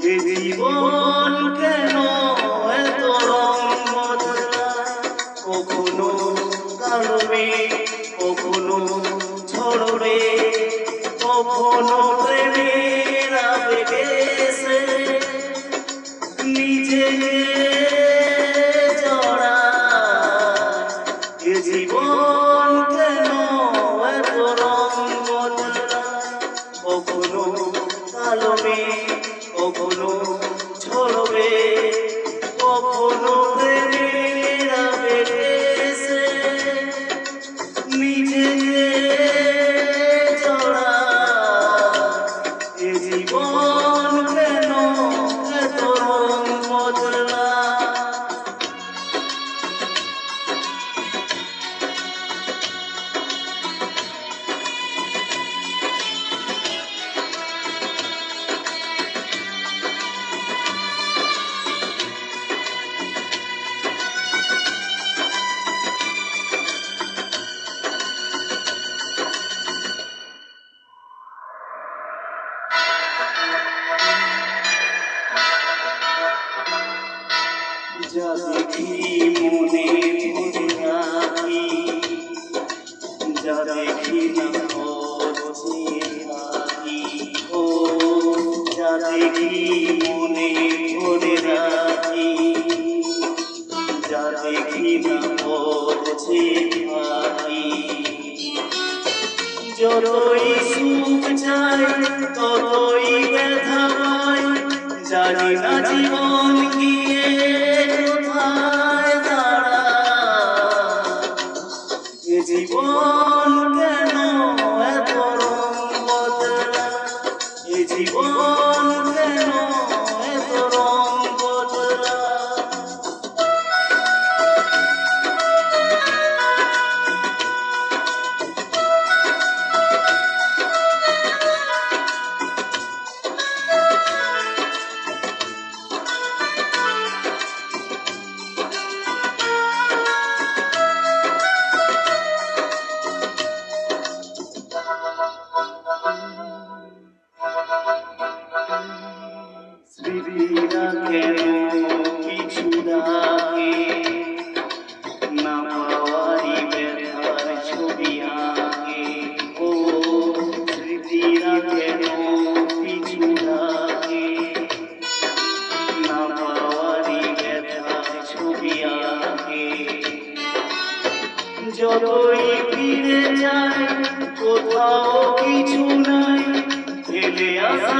এ জীবন কেন এত রং বদলায়, কখনো কালো মেঘ, কখনো ঝড় মেঘ, কখনো প্রেমের আবেগে এসে নিজেকে জড়ায়। এ জীবন কেন এত রং বদলায়, কখনো কালো মেঘ, কখনো ঝড় মেঘ, কখনো প্রেমের আবেগে এসে নিজেকে জড়ায়। এ জীবন কেন এত রং বদলায়। যা দেখি মনে ধরে রাখি, যা দেখি না হচ্ছে থাকি। ও যা দেখি মনে ধরে রাখি, যা দেখি না হচ্ছে থাকি। যতই সুখ চাই ততই ব্যথা পাই, জানি না জীবন গিয়ে কোথায় দাঁড়ায়। এ জীবন কেন এত রং বদলায়, এ জীবন কেন এত রং বদলায়। স্মৃতিরা কেন কিছু ডাকে, না পাওয়ারই ব্যথার ছবি আঁকে। ও স্মৃতিরা কেন কিছু ডাকে, না পাওয়ারই ব্যথার ছবি আঁকে। যতই ফিরে যায় কোথাও কিছু নাই, ফেলে আসা